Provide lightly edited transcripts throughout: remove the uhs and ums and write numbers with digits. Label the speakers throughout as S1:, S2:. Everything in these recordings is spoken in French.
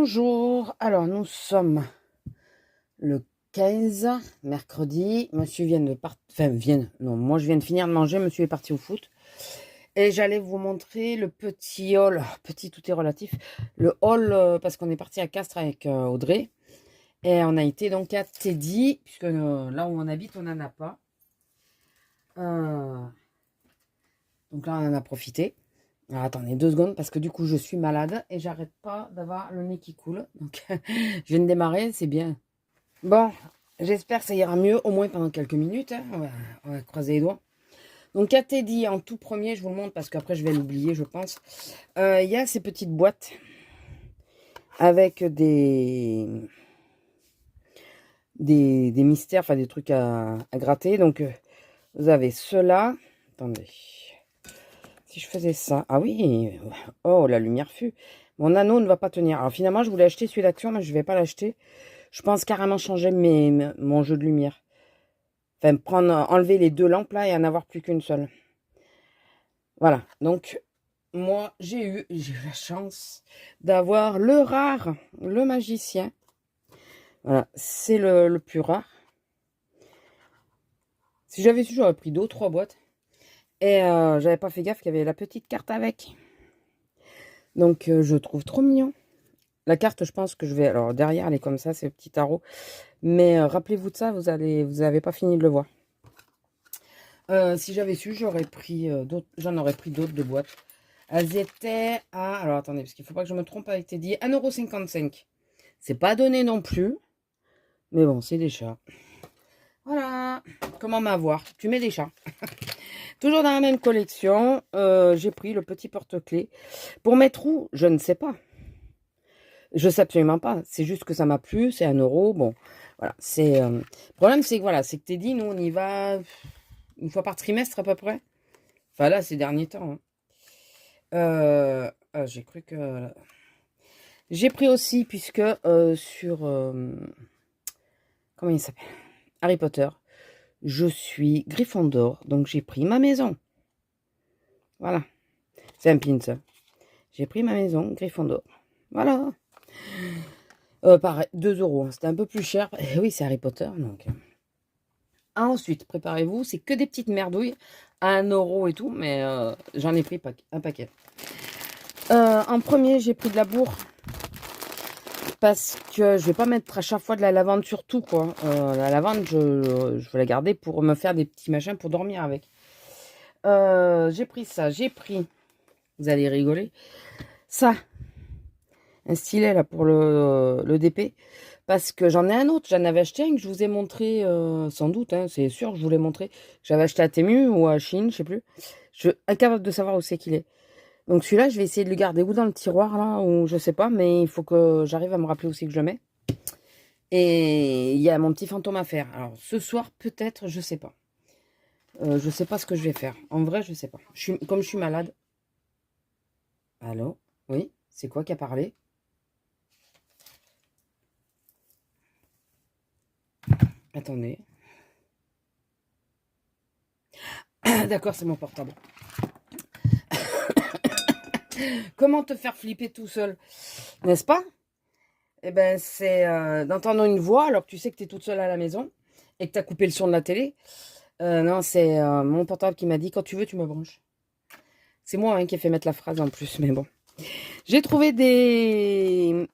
S1: Bonjour, alors nous sommes le 15, mercredi. Monsieur vient de partir, moi je viens de finir de manger, monsieur est parti au foot. Et j'allais vous montrer le petit haul, petit tout est relatif, le haul parce qu'on est parti à Castres avec Audrey. Et on a été donc à Teddy, puisque là où on habite, on n'en a pas. Donc là on en a profité. Alors, attendez 2 secondes parce que du coup je suis malade et j'arrête pas d'avoir le nez qui coule. Donc je viens de démarrer, c'est bien. Bon, j'espère que ça ira mieux, au moins pendant quelques minutes. Hein. On va croiser les doigts. Donc, à Teddy, en tout premier, je vous le montre parce qu'après, je vais l'oublier, je pense. Il y a ces petites boîtes avec des mystères, enfin des trucs à gratter. Donc, vous avez cela. Attendez. Si je faisais ça. Ah oui. Oh, la lumière fut. Mon anneau ne va pas tenir. Alors, finalement, je voulais acheter celui d'action, mais je ne vais pas l'acheter. Je pense carrément changer mon jeu de lumière. Enfin, enlever les 2 lampes là et en avoir plus qu'une seule. Voilà. Donc, moi, j'ai eu la chance d'avoir le rare, le magicien. Voilà, c'est le plus rare. Si j'avais su, j'aurais pris 2 ou 3 boîtes. Et j'avais pas fait gaffe qu'il y avait la petite carte avec. Donc, je trouve trop mignon. La carte, je pense que je vais... Alors, derrière, elle est comme ça, c'est le petit tarot. Mais rappelez-vous de ça, vous avez pas fini de le voir. Si j'avais su, j'aurais pris d'autres. J'en aurais pris d'autres de boîtes. Elles étaient à... Alors, attendez, parce qu'il ne faut pas que je me trompe avec Teddy. 1,55 €. C'est pas donné non plus. Mais bon, c'est des chats. Voilà. Comment m'avoir? Tu mets des chats. Toujours dans la même collection. J'ai pris le petit porte-clés. Pour mettre où? Je ne sais pas. Je sais absolument pas. C'est juste que ça m'a plu. C'est 1 €. Bon, voilà. Le problème, c'est que voilà, c'est que Teddy, nous, on y va une fois par trimestre à peu près. Enfin là, ces derniers temps. Hein. J'ai cru que... J'ai pris aussi, puisque sur... comment il s'appelle? Harry Potter. Je suis Gryffondor, donc j'ai pris ma maison. Voilà. C'est un pin, ça. J'ai pris ma maison, Gryffondor. Voilà. Pareil, 2 €. Hein. C'était un peu plus cher. Et oui, c'est Harry Potter, donc... Ensuite, préparez-vous, c'est que des petites merdouilles. À 1 € et tout, mais j'en ai pris un paquet. En premier, j'ai pris de la bourre. Parce que je vais pas mettre à chaque fois de la lavande sur tout, quoi. La lavande, je vais la garder pour me faire des petits machins pour dormir avec. J'ai pris ça. J'ai pris, vous allez rigoler, ça. Un stylet, là, pour le DP. Parce que j'en ai un autre. J'en avais acheté un que je vous ai montré, sans doute, hein, c'est sûr que je vous l'ai montré. J'avais acheté à Temu ou à Chine, je sais plus. Je suis incapable de savoir où c'est qu'il est. Donc celui-là, je vais essayer de le garder ou dans le tiroir, là, ou je sais pas. Mais il faut que j'arrive à me rappeler où c'est que je le mets. Et il y a mon petit fantôme à faire. Alors, ce soir, peut-être, je sais pas. Je sais pas ce que je vais faire. En vrai, je sais pas. Comme je suis malade. Allô? Oui? C'est quoi qui a parlé? Attendez. D'accord, c'est mon portable. Comment te faire flipper tout seul? N'est-ce pas? Eh ben, c'est d'entendre une voix alors que tu sais que tu es toute seule à la maison et que tu as coupé le son de la télé. Non, c'est mon portable qui m'a dit, quand tu veux, tu me branches. C'est moi hein, qui ai fait mettre la phrase en plus, mais bon. J'ai trouvé des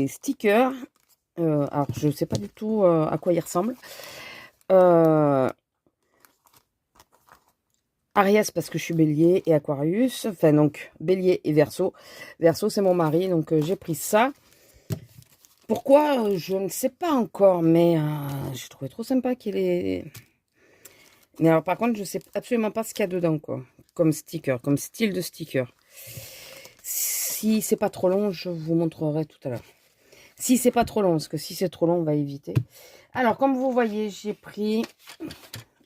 S1: stickers. Alors, je ne sais pas du tout à quoi ils ressemblent. Ariès, parce que je suis bélier, et Aquarius. Enfin, donc, bélier et verseau. Verseau, c'est mon mari, donc j'ai pris ça. Pourquoi? Je ne sais pas encore, mais j'ai trouvé trop sympa qu'il est... Mais alors, par contre, je ne sais absolument pas ce qu'il y a dedans, quoi. Comme sticker, comme style de sticker. Si c'est pas trop long, je vous montrerai tout à l'heure. Si c'est pas trop long, parce que si c'est trop long, on va éviter. Alors, comme vous voyez, j'ai pris...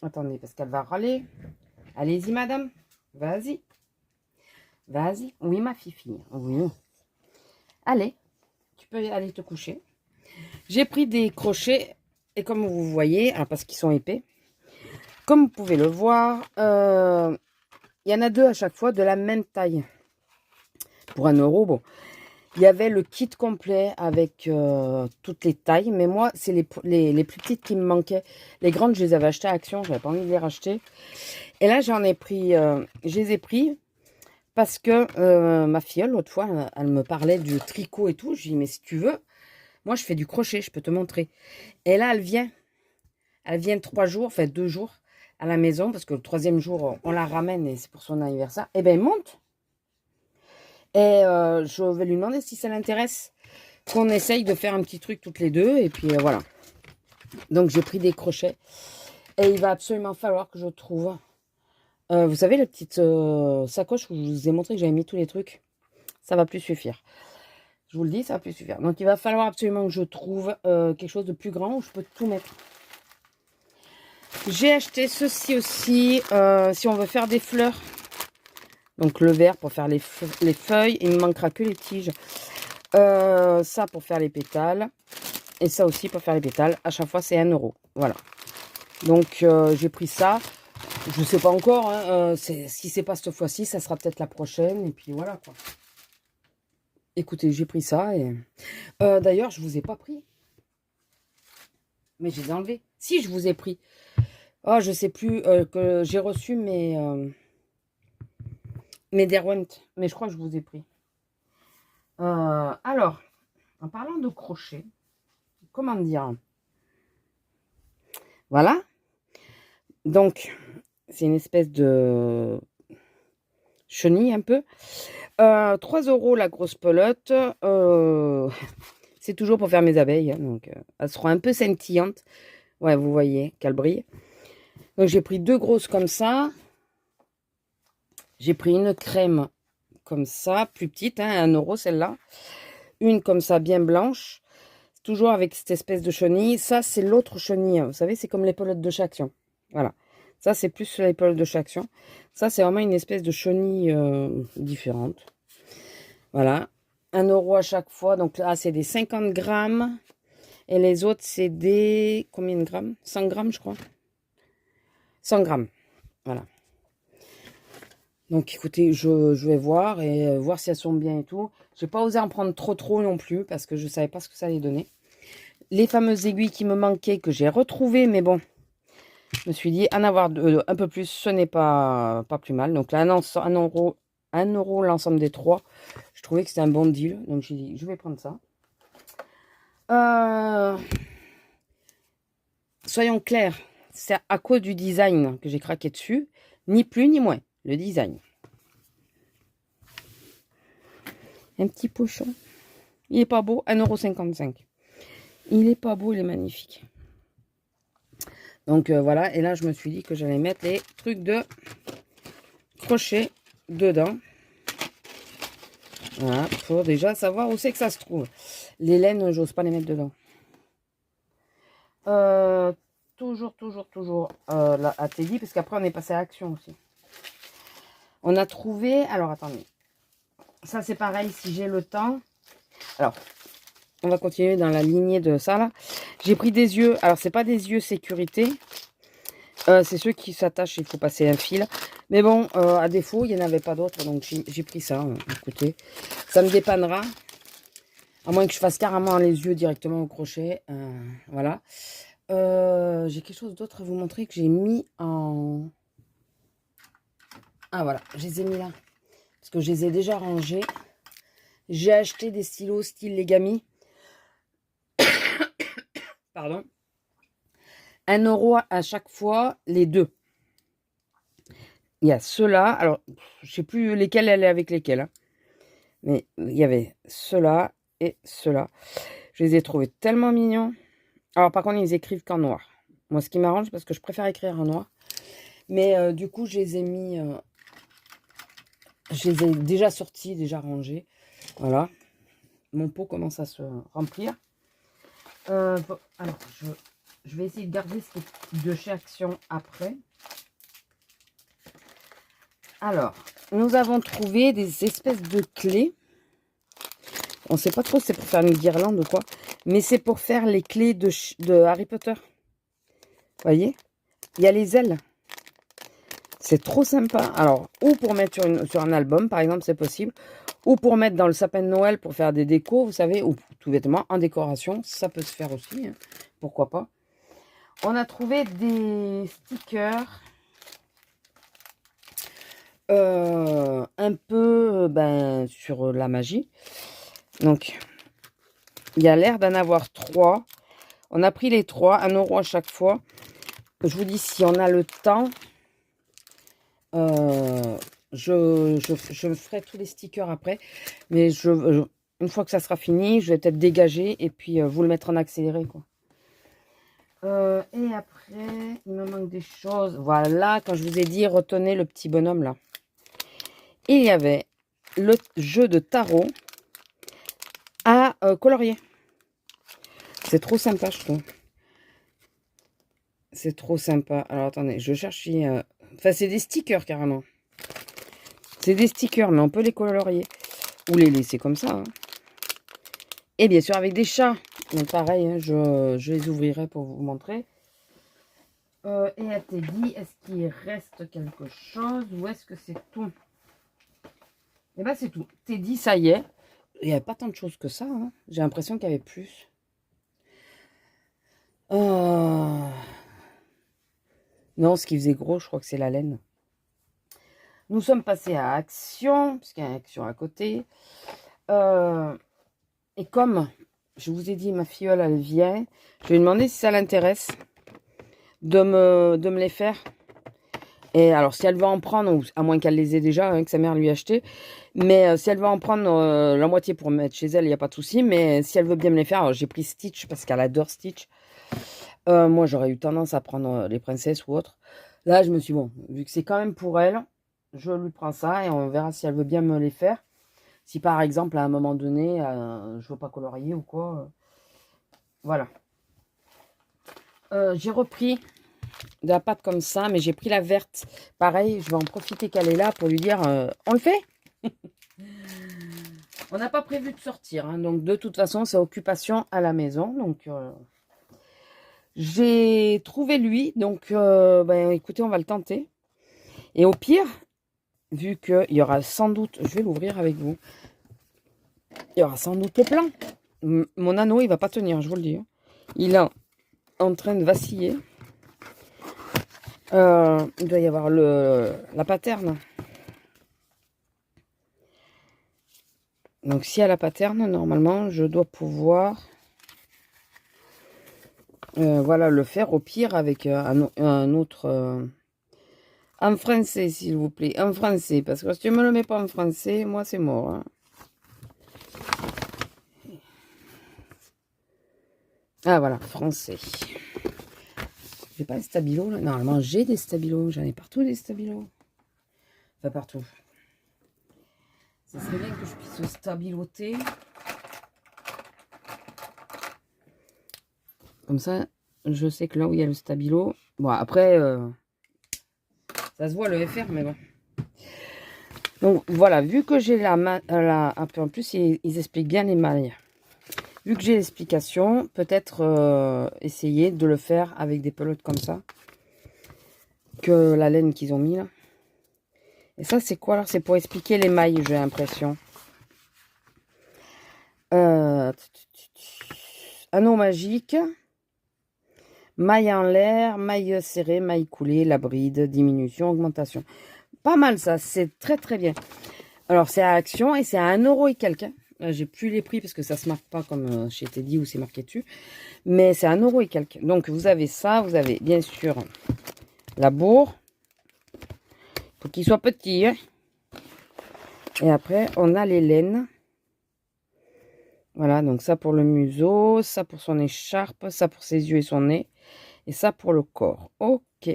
S1: Attendez, parce qu'elle va râler. Allez-y, madame. Vas-y. Vas-y. Oui, ma fifi. Oui. Allez. Tu peux aller te coucher. J'ai pris des crochets. Et comme vous voyez, alors parce qu'ils sont épais, comme vous pouvez le voir, il y en a 2 à chaque fois de la même taille. Pour 1 €, bon. Il y avait le kit complet avec toutes les tailles. Mais moi, c'est les plus petites qui me manquaient. Les grandes, je les avais achetées à Action. J'avais pas envie de les racheter. Et là, j'en ai pris... je les ai pris parce que ma filleule, l'autre fois, elle me parlait du tricot et tout. Je lui ai dit, mais si tu veux, moi, je fais du crochet. Je peux te montrer. Et là, elle vient. Elle vient 3 jours, enfin 2 jours à la maison. Parce que le 3e jour, on la ramène et c'est pour son anniversaire. Et ben, elle monte. Et je vais lui demander si ça l'intéresse qu'on essaye de faire un petit truc toutes les deux. Et puis voilà. Donc j'ai pris des crochets. Et il va absolument falloir que je trouve... vous savez, la petite sacoche où je vous ai montré que j'avais mis tous les trucs. Ça va plus suffire. Je vous le dis, ça va plus suffire. Donc il va falloir absolument que je trouve quelque chose de plus grand où je peux tout mettre. J'ai acheté ceci aussi. Si on veut faire des fleurs... Donc le vert pour faire les feuilles. Il ne me manquera que les tiges. Ça pour faire les pétales. Et ça aussi pour faire les pétales. À chaque fois c'est 1 €. Voilà. Donc j'ai pris ça. Je ne sais pas encore. Hein, ce qui s'est pas cette fois-ci, ça sera peut-être la prochaine. Et puis voilà quoi. Écoutez, j'ai pris ça. Et d'ailleurs, je ne vous ai pas pris. Mais je les ai enlevés. Si, je vous ai pris. Oh, je ne sais plus que j'ai reçu mes Derwent, mais je crois que je vous ai pris. Alors, en parlant de crochet, comment dire? Voilà. Donc, c'est une espèce de chenille un peu. 3 € la grosse pelote. C'est toujours pour faire mes abeilles. Hein, donc, elles seront un peu scintillantes. Ouais, vous voyez qu'elles brillent. Donc, j'ai pris 2 grosses comme ça. J'ai pris une crème comme ça, plus petite, hein, 1 € celle-là. Une comme ça, bien blanche. Toujours avec cette espèce de chenille. Ça, c'est l'autre chenille. Vous savez, c'est comme les pelotes de chez Action. Voilà. Ça, c'est plus les pelotes de chez Action. Ça, c'est vraiment une espèce de chenille différente. Voilà. 1 € à chaque fois. Donc là, c'est des 50 grammes. Et les autres, c'est des... Combien de grammes? 100 grammes, je crois. 100 grammes. Voilà. Donc écoutez, je vais voir et voir si elles sont bien et tout. Je n'ai pas osé en prendre trop non plus parce que je ne savais pas ce que ça allait donner. Les fameuses aiguilles qui me manquaient que j'ai retrouvées, mais bon, je me suis dit en avoir un peu plus, ce n'est pas plus mal. Donc là, 1 € l'ensemble des 3. Je trouvais que c'était un bon deal, donc j'ai dit je vais prendre ça. Soyons clairs, c'est à cause du design que j'ai craqué dessus, ni plus ni moins. Le design. Un petit pochon. Il est pas beau. 1,55 €. Il est pas beau, il est magnifique. Donc voilà. Et là, je me suis dit que j'allais mettre les trucs de crochet dedans. Voilà. Pour déjà savoir où c'est que ça se trouve. Les laines, j'ose pas les mettre dedans. Toujours là, à Teddy. Parce qu'après, on est passé à Action aussi. On a trouvé... Alors, attendez. Ça, c'est pareil, si j'ai le temps. Alors, on va continuer dans la lignée de ça, là. J'ai pris des yeux. Alors, c'est pas des yeux sécurité. C'est ceux qui s'attachent, il faut passer un fil. Mais bon, à défaut, il n'y en avait pas d'autres. Donc, j'ai pris ça. Écoutez, ça me dépannera. À moins que je fasse carrément les yeux directement au crochet. Voilà. J'ai quelque chose d'autre à vous montrer que j'ai mis en... Ah, voilà. Je les ai mis là. Parce que je les ai déjà rangés. J'ai acheté des stylos style Legami. Pardon. 1 € à chaque fois, les deux. Il y a ceux-là. Alors, je ne sais plus lesquels elle est avec lesquels. Hein. Mais il y avait ceux-là et ceux-là. Je les ai trouvés tellement mignons. Alors, par contre, ils écrivent qu'en noir. Moi, ce qui m'arrange, parce que je préfère écrire en noir. Mais du coup, je les ai mis... je les ai déjà sortis, déjà rangés. Voilà. Mon pot commence à se remplir. Alors, je vais essayer de garder ce qui est de chez Action après. Alors, nous avons trouvé des espèces de clés. On ne sait pas trop si c'est pour faire une guirlande ou quoi. Mais c'est pour faire les clés de Harry Potter. Vous voyez? Il y a les ailes. C'est trop sympa. Alors, ou pour mettre sur un album, par exemple, c'est possible. Ou pour mettre dans le sapin de Noël, pour faire des décos, vous savez, ou tout bêtement en décoration, ça peut se faire aussi, hein, pourquoi pas. On a trouvé des stickers un peu sur la magie. Donc, il y a l'air d'en avoir 3. On a pris les 3, 1 € à chaque fois. Je vous dis, si on a le temps, je ferai tous les stickers après. Mais une fois que ça sera fini, je vais peut-être dégager et puis vous le mettre en accéléré, quoi. Et après, il me manque des choses. Voilà, quand je vous ai dit, retenez le petit bonhomme là. Il y avait le jeu de tarot à colorier. C'est trop sympa, je trouve. C'est trop sympa. Alors, attendez, je cherche... Enfin, c'est des stickers, carrément. C'est des stickers, mais on peut les colorier. Ou les laisser comme ça. Hein. Et bien sûr, avec des chats. Donc, pareil, hein, je les ouvrirai pour vous montrer. Et à Teddy, est-ce qu'il reste quelque chose ou est-ce que c'est tout? Eh bien, c'est tout. Teddy, ça y est. Il n'y avait pas tant de choses que ça. Hein. J'ai l'impression qu'il y avait plus. Non, ce qui faisait gros, je crois que c'est la laine. Nous sommes passés à Action, puisqu'il y a Action à côté. Et comme je vous ai dit, ma filleule, elle vient, je vais lui demander si ça l'intéresse de me les faire. Et alors, si elle veut en prendre, ou à moins qu'elle les ait déjà, hein, que sa mère lui ait acheté, mais si elle veut en prendre la moitié pour mettre chez elle, il n'y a pas de souci. Mais si elle veut bien me les faire, j'ai pris Stitch parce qu'elle adore Stitch. Moi, j'aurais eu tendance à prendre les princesses ou autres. Là, je me suis dit, bon, vu que c'est quand même pour elle, je lui prends ça et on verra si elle veut bien me les faire. Si par exemple, à un moment donné, je veux pas colorier ou quoi. Voilà. J'ai repris de la pâte comme ça, mais j'ai pris la verte. Pareil, je vais en profiter qu'elle est là pour lui dire, on le fait. On n'a pas prévu de sortir, hein, donc de toute façon, c'est occupation à la maison. Donc, j'ai trouvé lui, donc écoutez, on va le tenter. Et au pire, vu qu'il y aura sans doute, je vais l'ouvrir avec vous, il y aura sans doute le plein. Mon anneau, il va pas tenir, je vous le dis. Hein. Il est en train de vaciller. Il doit y avoir la paterne. Donc, s'il y a la paterne, normalement, je dois pouvoir voilà, le faire au pire avec un autre... en français, s'il vous plaît. En français. Parce que si tu me le mets pas en français, moi, c'est mort. Hein. Ah, voilà. Français. J'ai pas de stabilo, là. Normalement, j'ai des stabilos. J'en ai partout, des stabilos. Enfin, partout. Ça serait bien que je puisse stabiloter. Comme ça, je sais que là où il y a le stabilo... Bon, après... ça se voit le FR, mais bon. Donc voilà, vu que j'ai un peu en plus, ils expliquent bien les mailles. Vu que j'ai l'explication, peut-être essayer de le faire avec des pelotes comme ça. Que la laine qu'ils ont mis là. Et ça, c'est quoi alors? C'est pour expliquer les mailles, j'ai l'impression. Anneau magique. Maille en l'air, maille serrée, maille coulée, la bride, diminution, augmentation. Pas mal ça, c'est très très bien. Alors c'est à Action et c'est à 1 € et quelques. J'ai plus les prix parce que ça se marque pas comme chez Teddy où c'est marqué dessus. Mais c'est à 1 € et quelques. Donc vous avez ça, vous avez bien sûr la bourre. Faut qu'il soit petit. Hein. Et après on a les laines. Voilà, donc ça pour le museau, ça pour son écharpe, ça pour ses yeux et son nez. Et ça pour le corps. Ok.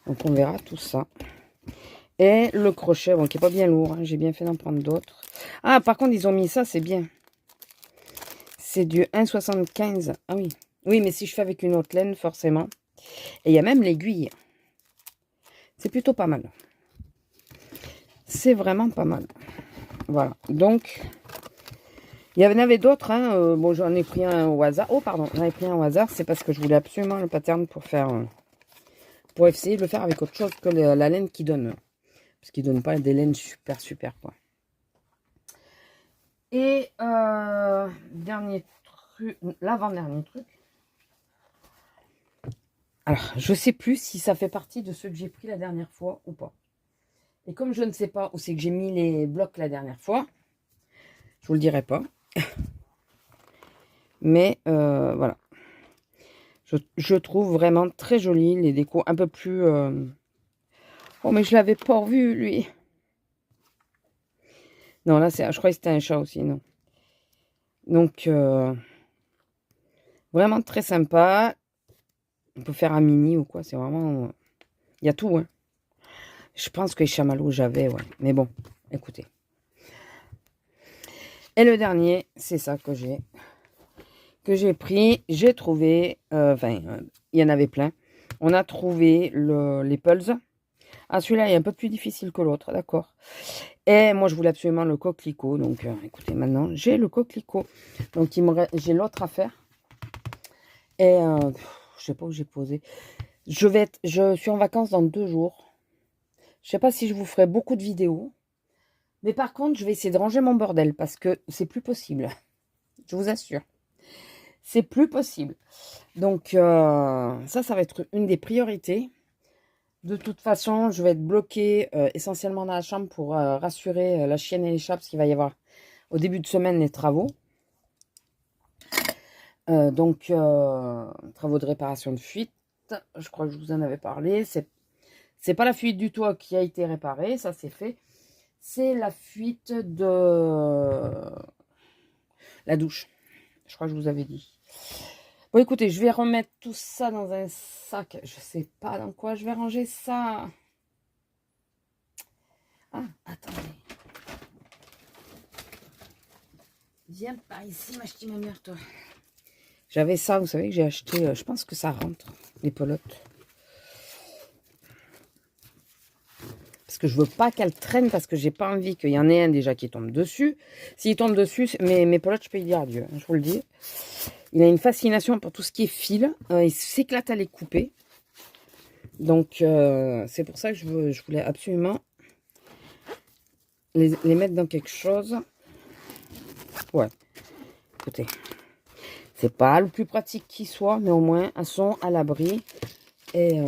S1: Donc on verra tout ça. Et le crochet, bon, qui n'est pas bien lourd. Hein, j'ai bien fait d'en prendre d'autres. Ah, par contre, ils ont mis ça, c'est bien. C'est du 1,75. Ah oui. Oui, mais si je fais avec une autre laine, forcément. Et il y a même l'aiguille. C'est plutôt pas mal. C'est vraiment pas mal. Voilà. Donc, il y en avait d'autres. Hein. Bon, j'en ai pris un au hasard. Oh, pardon. J'en ai pris un au hasard. C'est parce que je voulais absolument le pattern pour faire... pour essayer de le faire avec autre chose que la laine qui donne. Parce qu'ils ne donnent pas des laines super, quoi. Et dernier truc, l'avant-dernier truc. Alors, je sais plus si ça fait partie de ceux que j'ai pris la dernière fois ou pas. Et comme je ne sais pas où c'est que j'ai mis les blocs la dernière fois, je vous le dirai pas. Mais voilà. Je trouve vraiment très joli les décos, un peu plus... Oh, mais je l'avais pas revu, lui. Non, là, je croyais que c'était un chat aussi, non. Donc, vraiment très sympa. On peut faire un mini ou quoi, c'est vraiment... Il y a tout, hein. Je pense que les chamallows, j'avais, ouais. Mais bon, écoutez. Et le dernier, c'est ça que j'ai pris. J'ai trouvé... il y en avait plein. On a trouvé les Pulse. Ah, celui-là est un peu plus difficile que l'autre, d'accord. Et moi, je voulais absolument le coquelicot. Donc, écoutez, maintenant, j'ai le coquelicot. Donc, j'ai l'autre à faire. Et je sais pas où j'ai posé. Je suis en vacances dans 2 jours. Je sais pas si je vous ferai beaucoup de vidéos. Mais par contre, je vais essayer de ranger mon bordel parce que c'est plus possible. Je vous assure. C'est plus possible. Donc, ça va être une des priorités. De toute façon, je vais être bloquée essentiellement dans la chambre pour rassurer la chienne et les chats parce qu'il va y avoir au début de semaine les travaux. Travaux de réparation de fuite. Je crois que je vous en avais parlé. C'est pas la fuite du toit qui a été réparée, ça c'est fait. C'est la fuite de la douche. Je crois que je vous avais dit. Bon, écoutez, je vais remettre tout ça dans un sac. Je sais pas dans quoi je vais ranger ça. Ah, attendez. Viens par ici, ma petite mamère, toi. J'avais ça, vous savez, que j'ai acheté. Je pense que ça rentre, les pelotes. Parce que je veux pas qu'elle traîne, parce que j'ai pas envie qu'il y en ait un déjà qui tombe dessus. S'il tombe dessus, mes pelotes, je peux y dire adieu, hein, je vous le dis. Il a une fascination pour tout ce qui est fil. Il s'éclate à les couper. Donc, c'est pour ça que je voulais absolument les mettre dans quelque chose. Ouais, écoutez. C'est pas le plus pratique qui soit, mais au moins, elles sont à l'abri. Et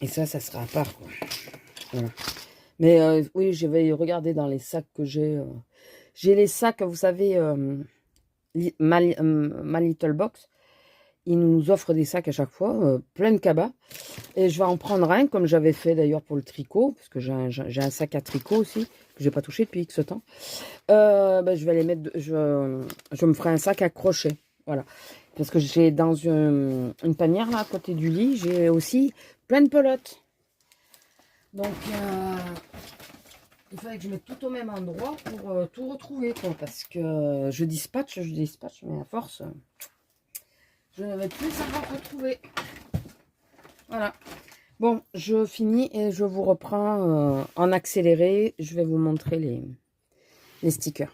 S1: ça sera à part, quoi. Voilà. Mais oui, je vais regarder dans les sacs que j'ai. J'ai les sacs, vous savez, ma Little Box. Ils nous offrent des sacs à chaque fois, plein de cabas. Et je vais en prendre un, comme j'avais fait d'ailleurs pour le tricot, parce que j'ai un sac à tricot aussi, que j'ai pas touché depuis X temps. Je vais les mettre, je me ferai un sac à crochet, voilà. Parce que j'ai dans une panière là à côté du lit, j'ai aussi plein de pelotes. Donc, il fallait que je mette tout au même endroit pour tout retrouver, quoi. Parce que je dispatche, mais à force, je ne vais plus savoir retrouver. Voilà. Bon, je finis et je vous reprends en accéléré. Je vais vous montrer les stickers.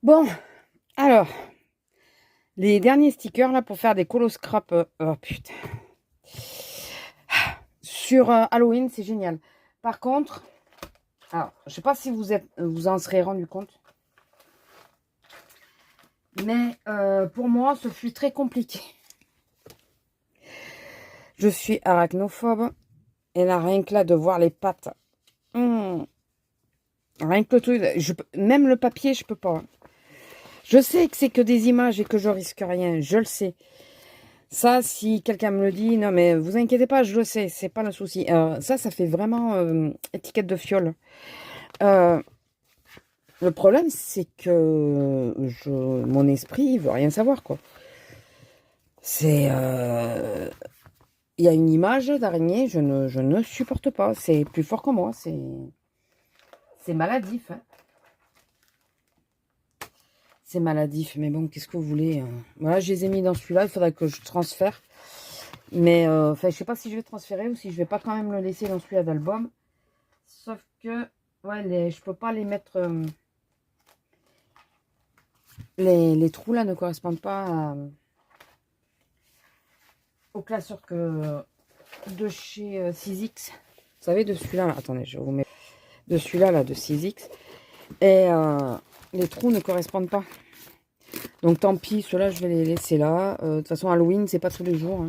S1: Bon, alors, les derniers stickers là pour faire des colos scrap. Oh putain. Sur Halloween, c'est génial. Par contre, alors, je sais pas si vous en serez rendu compte. Mais pour moi, ce fut très compliqué. Je suis arachnophobe. Et là, rien que là, de voir les pattes. Rien que le truc. Même le papier, je peux pas. Je sais que c'est que des images et que je risque rien. Je le sais. Ça, si quelqu'un me le dit, non mais vous inquiétez pas, je le sais. C'est pas le souci. Ça fait vraiment étiquette de fiole. Le problème, c'est que mon esprit, il veut rien savoir, quoi. C'est... il y a une image d'araignée, je ne supporte pas. C'est plus fort que moi. C'est maladif. Hein. C'est maladif. Mais bon, qu'est-ce que vous voulez. Voilà, je les ai mis dans celui-là. Il faudrait que je transfère. Mais enfin, je sais pas si je vais transférer ou si je vais pas quand même le laisser dans celui-là d'album. Sauf que, ouais, je peux pas les mettre... les trous là ne correspondent pas au classeur de chez 6X. Vous savez, de celui-là, là, attendez, je vais vous mettre de celui-là, là, de 6X. Et les trous ne correspondent pas. Donc tant pis, ceux-là, je vais les laisser là. De toute façon, Halloween, c'est pas tous les jours.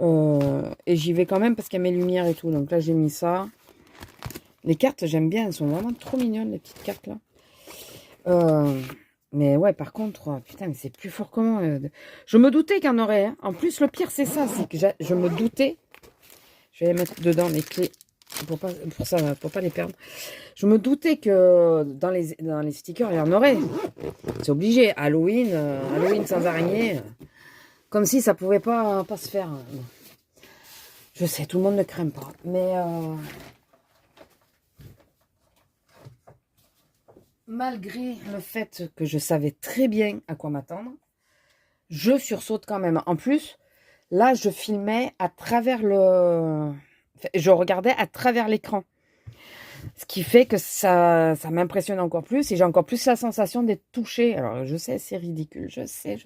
S1: Hein. Et j'y vais quand même parce qu'il y a mes lumières et tout. Donc là, j'ai mis ça. Les cartes, j'aime bien. Elles sont vraiment trop mignonnes, les petites cartes là. Mais ouais, par contre, putain, mais c'est plus fort que moi. Je me doutais qu'il y en aurait. Hein. En plus, le pire, c'est ça. C'est que je me doutais. Je vais les mettre dedans, les clés. Pour pas les perdre. Je me doutais que dans les stickers, il y en aurait. C'est obligé. Halloween, Halloween sans araignée. Comme si ça pouvait pas se faire. Je sais, tout le monde ne craint pas. Mais malgré le fait que je savais très bien à quoi m'attendre, je sursaute quand même. En plus, là, je filmais à travers je regardais à travers l'écran. Ce qui fait que ça m'impressionne encore plus et j'ai encore plus la sensation d'être touchée. Alors, je sais, c'est ridicule. Je sais.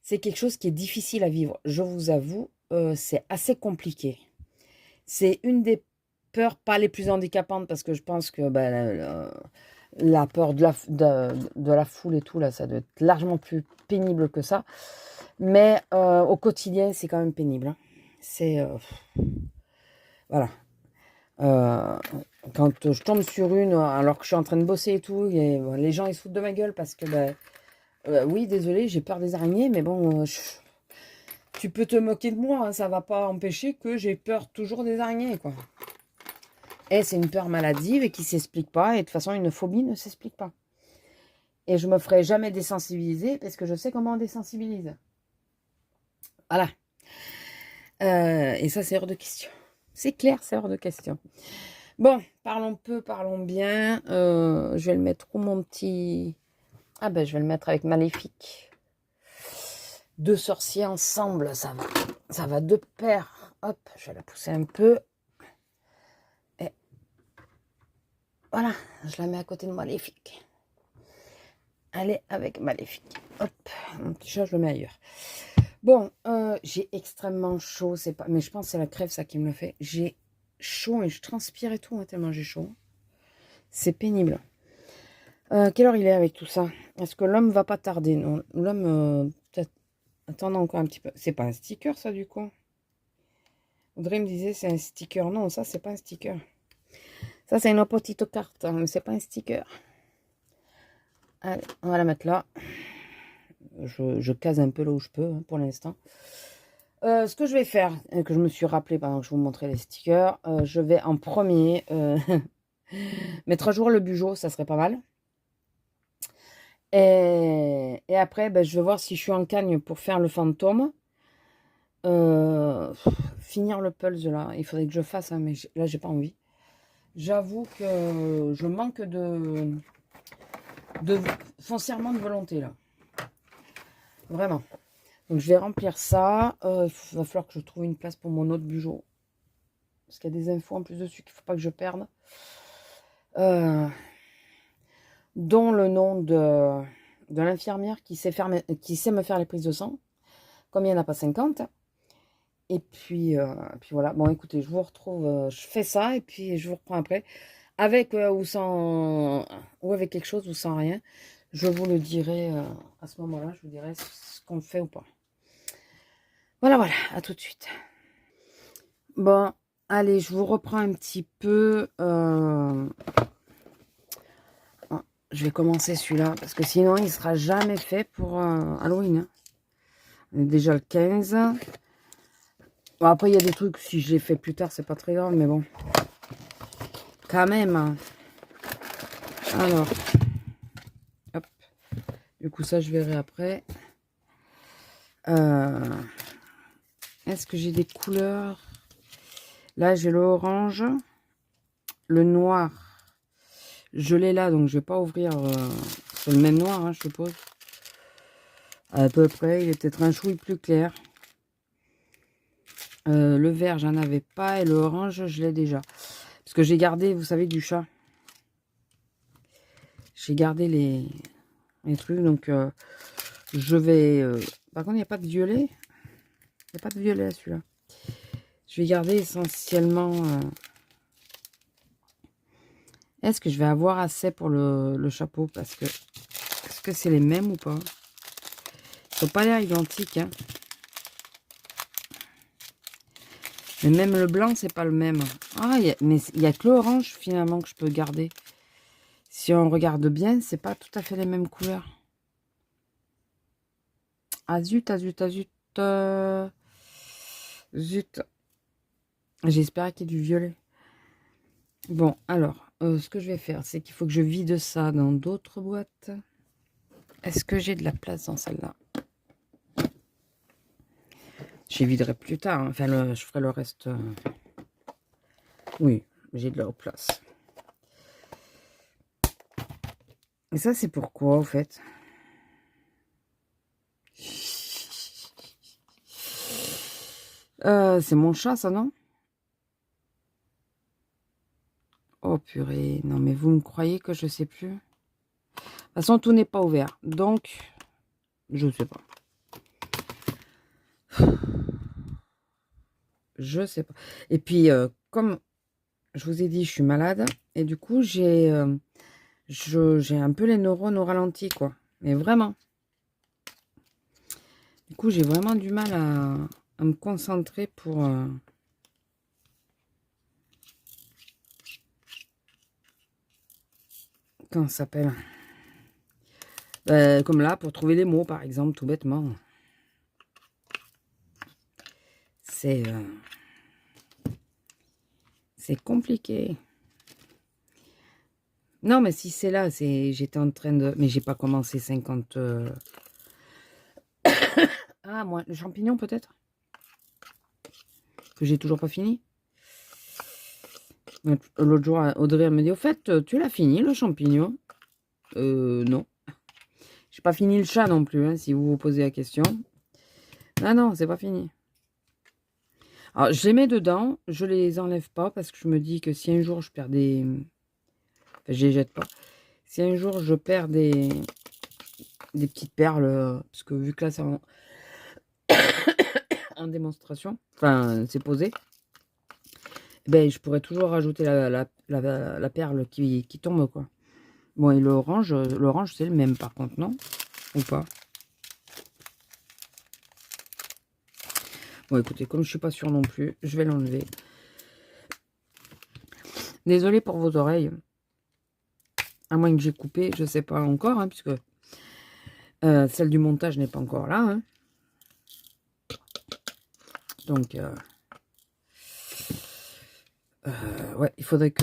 S1: C'est quelque chose qui est difficile à vivre. Je vous avoue, c'est assez compliqué. C'est une des peurs pas les plus handicapantes parce que je pense que la peur de la foule et tout, là, ça doit être largement plus pénible que ça. Mais au quotidien, c'est quand même pénible. Hein. C'est... voilà. Quand je tombe sur une, alors que je suis en train de bosser et tout, et, les gens ils se foutent de ma gueule parce que, oui, désolé, j'ai peur des araignées, mais bon, tu peux te moquer de moi, hein, ça va pas empêcher que j'ai peur toujours des araignées, quoi. Et c'est une peur maladive et qui s'explique pas, et de toute façon, une phobie ne s'explique pas. Et je me ferai jamais désensibiliser parce que je sais comment on désensibilise. Voilà. Et ça, c'est hors de question. C'est clair, c'est hors de question. Bon, parlons peu, parlons bien. Je vais le mettre où mon petit... Ah ben, je vais le mettre avec Maléfique. Deux sorciers ensemble, ça va de pair. Hop, je vais la pousser un peu. Et voilà, je la mets à côté de Maléfique. Allez, avec Maléfique. Hop, mon petit chat, je le mets ailleurs. Bon, j'ai extrêmement chaud, c'est pas... mais je pense que c'est la crève, ça, qui me le fait. J'ai chaud et je transpire et tout, hein, tellement j'ai chaud. C'est pénible. Quelle heure il est avec tout ça? Est-ce que l'homme va pas tarder? Non, l'homme, peut-être... Attendons encore un petit peu. C'est pas un sticker, ça, du coup? Audrey me disait, c'est un sticker. Non, ça, c'est pas un sticker. Ça, c'est une petite carte, hein, mais c'est pas un sticker. Allez, on va la mettre là. Je case un peu là où je peux, hein, pour l'instant. Ce que je vais faire, que je me suis rappelé pendant que je vous montrais les stickers, je vais en premier mettre à jour le bugeot, ça serait pas mal. Et après, ben, je vais voir si je suis en cagne pour faire le fantôme. Finir le puzzle là, il faudrait que je fasse, hein, mais là j'ai pas envie. J'avoue que je manque foncièrement de volonté là. Vraiment. Donc je vais remplir ça. Il va falloir que je trouve une place pour mon autre bugeot. Parce qu'il y a des infos en plus dessus qu'il ne faut pas que je perde. euh, dont le nom de l'infirmière qui sait me faire les prises de sang, comme il n'y en a pas 50. Et puis voilà. Bon, écoutez, je vous retrouve, je fais ça et puis je vous reprends après. Avec ou sans, ou avec quelque chose ou sans rien. Je vous le dirai à ce moment-là, je vous dirai ce qu'on fait ou pas. Voilà, voilà, à tout de suite. Bon, allez, je vous reprends un petit peu. Je vais commencer celui-là, parce que sinon, il ne sera jamais fait pour Halloween. Hein. On est déjà le 15. Bon, après, il y a des trucs, si je les fais plus tard, c'est pas très grave, mais bon. Quand même. Hein. Alors. Hop. Du coup, ça, je verrai après. Est-ce que j'ai des couleurs? Là, j'ai le orange. Le noir. Je l'ai là, donc je vais pas ouvrir. C'est le même noir, hein, je suppose. À peu près. Il est peut-être un chouï plus clair. Le vert, j'en avais pas. Et le orange, je l'ai déjà. Parce que j'ai gardé, vous savez, du chat. J'ai gardé les trucs. Donc, je vais... Par contre, il n'y a pas de violet. Il n'y a pas de violet, celui-là. Je vais garder essentiellement... Est-ce que je vais avoir assez pour le chapeau? Parce que... Est-ce que c'est les mêmes ou pas? Ils sont pas l'air identiques. Hein. Mais même le blanc, c'est pas le même. Ah, mais il n'y a que l'orange, finalement, que je peux garder. Si on regarde bien, c'est pas tout à fait les mêmes couleurs. Ah, zut, ah, zut, ah, zut. Zut. J'espère qu'il y ait du violet. Bon, alors, ce que je vais faire, c'est qu'il faut que je vide ça dans d'autres boîtes. Est-ce que j'ai de la place dans celle-là? Je viderai plus tard. Hein. Enfin, je ferai le reste. Oui, j'ai de la place. Et ça, c'est pourquoi, au fait? C'est mon chat, ça, non? Oh, purée. Non, mais vous me croyez que je sais plus? De toute façon, tout n'est pas ouvert. Donc, je sais pas. Je sais pas. Et puis, comme je vous ai dit, je suis malade. Et du coup, j'ai un peu les neurones au ralenti, quoi. Mais vraiment. Du coup, j'ai vraiment du mal à me concentrer pour... Comment ça s'appelle? Comme là, pour trouver les mots, par exemple, tout bêtement. C'est compliqué. Non, mais si c'est là, j'étais en train de... Mais j'ai pas commencé 50... Ah, moi, le champignon, peut-être? Que j'ai toujours pas fini. L'autre jour, Audrey, elle me dit, au fait, tu l'as fini, le champignon? Non. J'ai pas fini le chat non plus, hein, si vous vous posez la question. Ah non, c'est pas fini. Alors, je les mets dedans, je les enlève pas parce que je me dis que si un jour je perds des... Enfin, je les jette pas. Si un jour je perds des petites perles, parce que vu que là c'est en démonstration, enfin c'est posé, ben je pourrais toujours rajouter la perle qui tombe, quoi. Bon, et l'orange c'est le même par contre, non? Ou pas? Bon, écoutez, comme je suis pas sûre non plus, je vais l'enlever. Désolée pour vos oreilles. À moins que j'ai coupé, je sais pas encore, hein, puisque celle du montage n'est pas encore là. Hein. Donc, ouais, il faudrait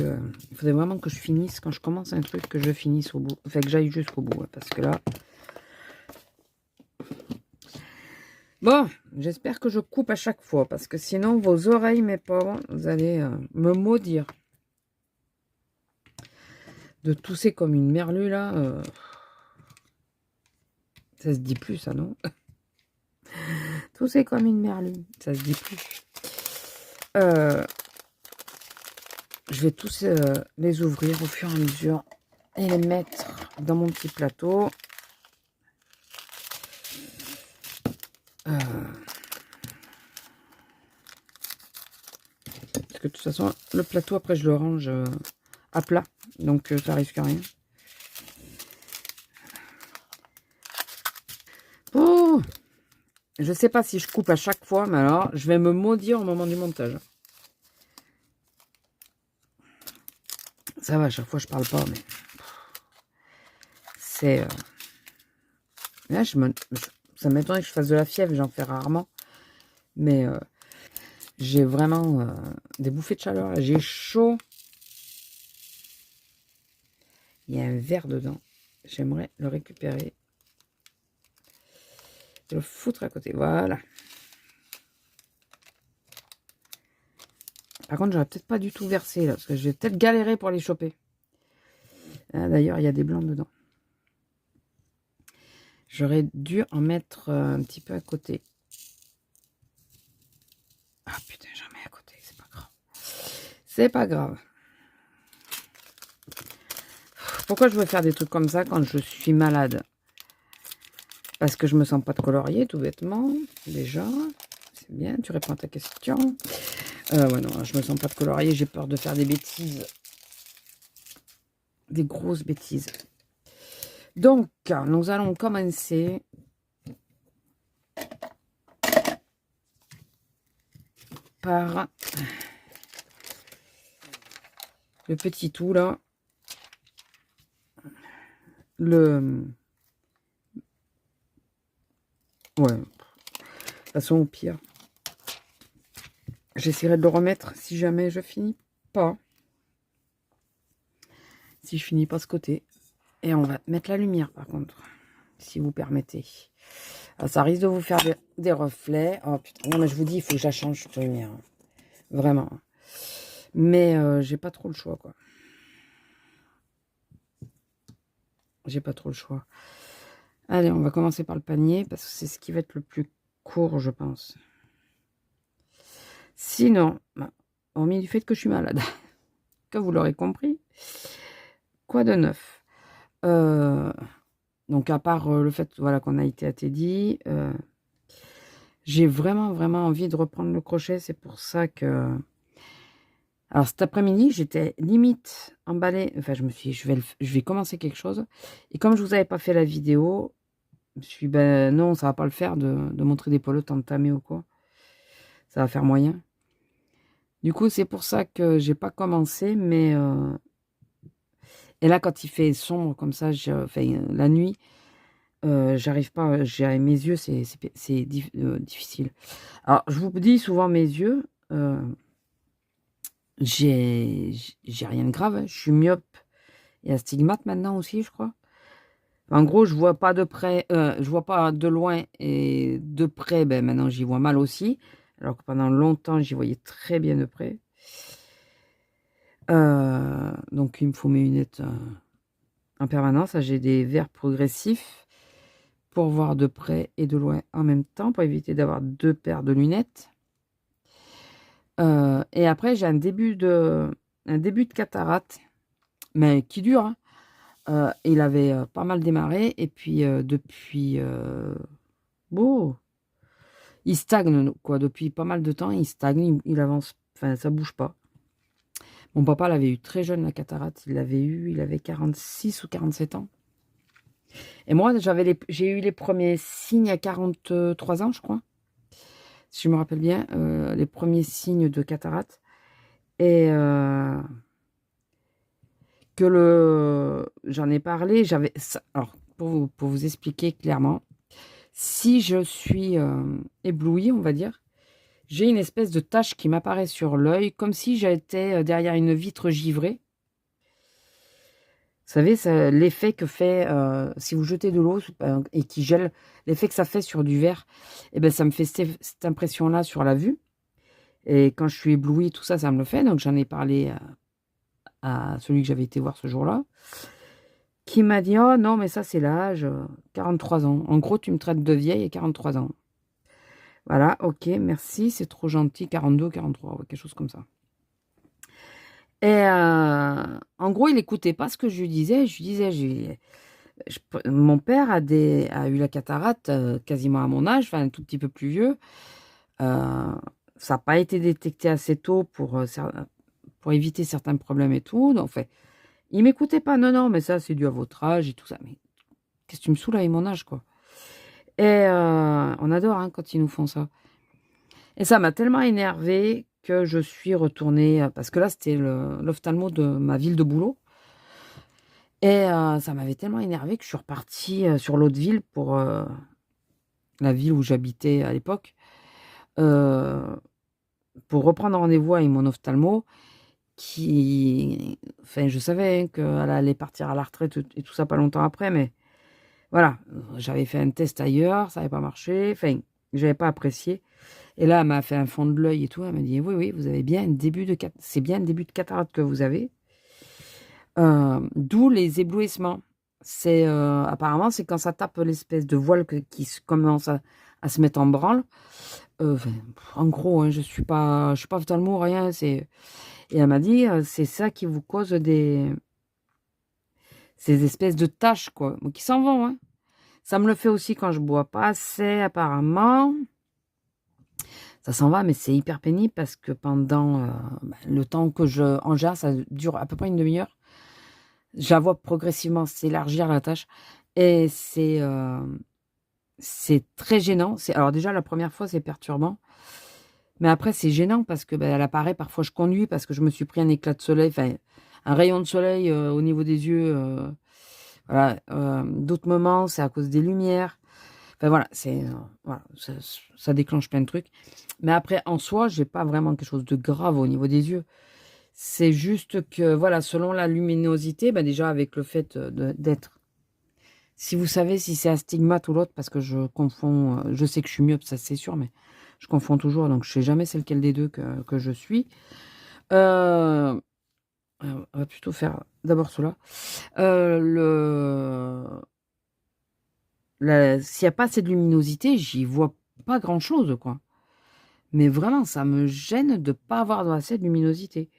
S1: vraiment que je finisse, quand je commence un truc, que je finisse au bout. Enfin, que j'aille jusqu'au bout, hein, parce que là... Bon, j'espère que je coupe à chaque fois, parce que sinon, vos oreilles, mes pauvres, vous allez me maudire. De tousser comme une merlue, là, ça se dit plus, ça, non? Tousser comme une merlue, ça se dit plus. je vais tous les ouvrir au fur et à mesure et les mettre dans mon petit plateau. Parce que de toute façon, le plateau, après, je le range à plat. Donc, ça risque rien. Oh, je sais pas si je coupe à chaque fois, mais alors, je vais me maudire au moment du montage. Ça va, à chaque fois, je parle pas, mais... C'est... Là, ça m'étonnerait que je fasse de la fièvre, j'en fais rarement. Mais j'ai vraiment des bouffées de chaleur. Là, j'ai chaud. Il y a un verre dedans. J'aimerais le récupérer. Et le foutre à côté. Voilà. Par contre, j'aurais peut-être pas du tout versé là, parce que je vais peut-être galérer pour les choper. Ah, d'ailleurs, il y a des blancs dedans. J'aurais dû en mettre un petit peu à côté. Ah putain, j'en mets à côté, c'est pas grave. C'est pas grave. Pourquoi je veux faire des trucs comme ça quand je suis malade? Parce que je me sens pas de colorier, tout bêtement. Déjà, c'est bien, tu réponds à ta question. Ouais, non, je me sens pas de colorier, j'ai peur de faire des bêtises. Des grosses bêtises. Donc, nous allons commencer par le petit tout, là. Ouais. De toute façon, au pire, j'essaierai de le remettre si jamais je finis pas. Si je finis pas ce côté. Et on va mettre la lumière, par contre, si vous permettez. Alors, ça risque de vous faire des reflets. Oh putain, non mais je vous dis, il faut que je la change cette lumière. Vraiment. Mais j'ai pas trop le choix, quoi. J'ai pas trop le choix. Allez, on va commencer par le panier, parce que c'est ce qui va être le plus court, je pense. Sinon, bah, hormis du fait que je suis malade, que vous l'aurez compris, quoi de neuf? Donc, à part le fait voilà, qu'on a été à Teddy, j'ai vraiment envie de reprendre le crochet. C'est pour ça que... Alors, cet après-midi, j'étais limite emballée. Enfin, je me suis dit, je vais commencer quelque chose. Et comme je vous avais pas fait la vidéo, je me suis dit, ben non, ça va pas le faire de montrer des pelotes entamées ou quoi. Ça va faire moyen. Du coup, c'est pour ça que j'ai pas commencé, mais... Et là, quand il fait sombre comme ça, enfin, la nuit, j'arrive pas, mes yeux, c'est difficile. Alors, je vous dis souvent mes yeux, j'ai rien de grave, hein. Je suis myope et astigmate maintenant aussi, je crois. En gros, je vois pas de près, je vois pas de loin, et de près, ben maintenant j'y vois mal aussi. Alors que pendant longtemps, j'y voyais très bien de près. Donc il me faut mes lunettes en permanence. J'ai des verres progressifs pour voir de près et de loin en même temps, pour éviter d'avoir 2 paires de lunettes. Et après, j'ai un début de cataracte, mais qui dure, hein. Il avait pas mal démarré, et puis depuis... bon, il stagne, quoi. Depuis pas mal de temps, il stagne, il avance, enfin, ça bouge pas. Mon papa l'avait eu très jeune, la cataracte. Il avait 46 ou 47 ans. Et moi, j'ai eu les premiers signes à 43 ans, je crois. Si je me rappelle bien, les premiers signes de cataracte. Et j'en ai parlé, alors, pour vous expliquer clairement, si je suis éblouie, on va dire, j'ai une espèce de tache qui m'apparaît sur l'œil, comme si j'étais derrière une vitre givrée. Vous savez, l'effet que fait, si vous jetez de l'eau et qui gèle, l'effet que ça fait sur du verre, et ben ça me fait cette impression-là sur la vue. Et quand je suis éblouie, tout ça, ça me le fait. Donc j'en ai parlé à celui que j'avais été voir ce jour-là, qui m'a dit: «Oh non, mais ça c'est l'âge, 43 ans. En gros, tu me traites de vieille et 43 ans». Voilà, OK, merci, c'est trop gentil, 42, 43, ouais, quelque chose comme ça. Et en gros, il écoutait pas ce que je lui disais. Je lui disais, mon père a eu la cataracte quasiment à mon âge, enfin un tout petit peu plus vieux. Ça n'a pas été détecté assez tôt pour éviter certains problèmes et tout. Donc, enfin, il m'écoutait pas. Non, non, mais ça, c'est dû à votre âge et tout ça. Mais qu'est-ce que tu me saoules avec mon âge, quoi. Et on adore hein, quand ils nous font ça. Et ça m'a tellement énervée que je suis retournée, parce que là, c'était l'ophtalmo de ma ville de boulot. Et ça m'avait tellement énervée que je suis repartie sur l'autre ville pour la ville où j'habitais à l'époque, euh, pour reprendre rendez-vous avec mon ophtalmo, enfin, je savais hein, qu'elle allait partir à la retraite et tout ça pas longtemps après, mais voilà, j'avais fait un test ailleurs, ça n'avait pas marché, enfin, j'avais pas apprécié. Et là, elle m'a fait un fond de l'œil et tout. Elle m'a dit, oui, oui, vous avez bien c'est bien un début de cataracte que vous avez. D'où les éblouissements. Apparemment, c'est quand ça tape l'espèce de voile commence à se mettre en branle. Enfin, en gros, hein, je suis pas ophtalmo, rien. Et elle m'a dit, c'est ça qui vous cause ces espèces de taches, quoi, qui s'en vont. Hein. Ça me le fait aussi quand je bois pas assez, apparemment. Ça s'en va, mais c'est hyper pénible parce que pendant le temps que je en gère, ça dure à peu près une demi-heure. Je la vois progressivement s'élargir la tâche et c'est très gênant. Alors déjà, la première fois, c'est perturbant, mais après, c'est gênant parce que elle apparaît. Parfois, je conduis parce que je me suis pris un éclat de soleil, enfin, un rayon de soleil au niveau des yeux. Voilà. D'autres moments, c'est à cause des lumières. Enfin voilà, voilà, ça déclenche plein de trucs. Mais après, en soi, j'ai pas vraiment quelque chose de grave au niveau des yeux. C'est juste que, voilà, selon la luminosité, déjà avec le fait d'être. Si vous savez si c'est astigmate ou l'autre, parce que je confonds, je sais que je suis myope, ça c'est sûr, mais je confonds toujours, donc je sais jamais c'est lequel des deux que je suis. On va plutôt faire d'abord cela. S'il n'y a pas assez de luminosité, j'y vois pas grand-chose, quoi. Mais vraiment, ça me gêne de pas avoir assez de luminosité.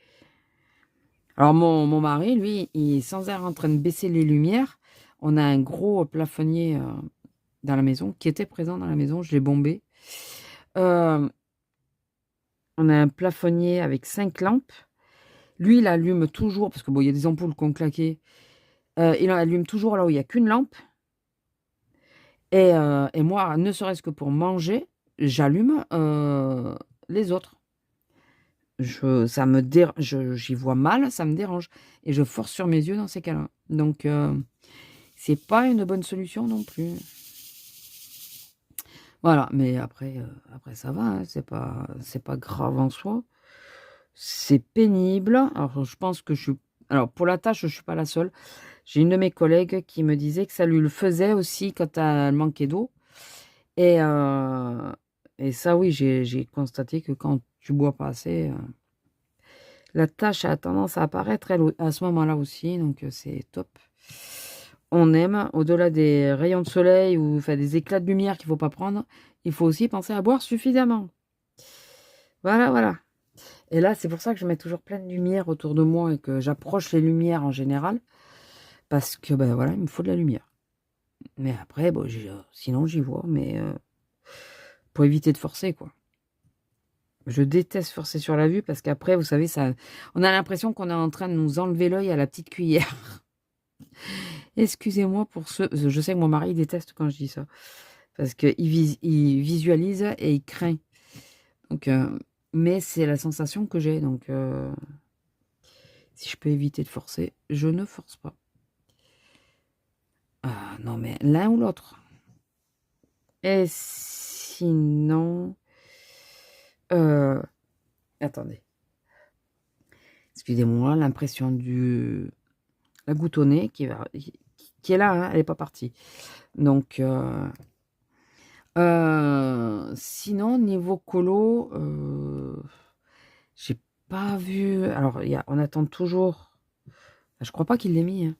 S1: Alors mon mari, lui, il est sans arrêt en train de baisser les lumières. On a un gros plafonnier dans la maison, qui était présent dans la maison, je l'ai bombé. On a un plafonnier avec 5 lampes. Lui, il allume toujours, parce que bon, il y a des ampoules qui ont claqué. Il en allume toujours là où il n'y a qu'une lampe. Et moi, ne serait-ce que pour manger, j'allume les autres. J'y vois mal, ça me dérange. Et je force sur mes yeux dans ces cas-là. Donc, c'est pas une bonne solution non plus. Voilà, mais après ça va, hein, c'est pas grave en soi. C'est pénible. Alors, je pense que alors, pour la tâche, je suis pas la seule. J'ai une de mes collègues qui me disait que ça lui le faisait aussi quand elle manquait d'eau. Et, et ça, oui, j'ai constaté que quand tu bois pas assez, la tache a tendance à apparaître à ce moment-là aussi, donc c'est top. On aime, au-delà des rayons de soleil ou enfin, des éclats de lumière qu'il ne faut pas prendre, il faut aussi penser à boire suffisamment. Voilà, voilà. Et là, c'est pour ça que je mets toujours plein de lumière autour de moi et que j'approche les lumières en général, parce que voilà, il me faut de la lumière. Mais après, bon, sinon j'y vois, mais pour éviter de forcer, quoi. Je déteste forcer sur la vue parce qu'après, vous savez, on a l'impression qu'on est en train de nous enlever l'œil à la petite cuillère. Excusez-moi pour je sais que mon mari déteste quand je dis ça. Parce qu'il il visualise et il craint. Donc, mais c'est la sensation que j'ai. Donc, si je peux éviter de forcer, je ne force pas. Ah non, mais l'un ou l'autre. Et sinon... attendez. Excusez-moi, l'impression la goutte au nez qui est là, hein, elle n'est pas partie. Donc, sinon, niveau colo, j'ai pas vu. Alors, on attend toujours. Je crois pas qu'il l'ait mis. Hein.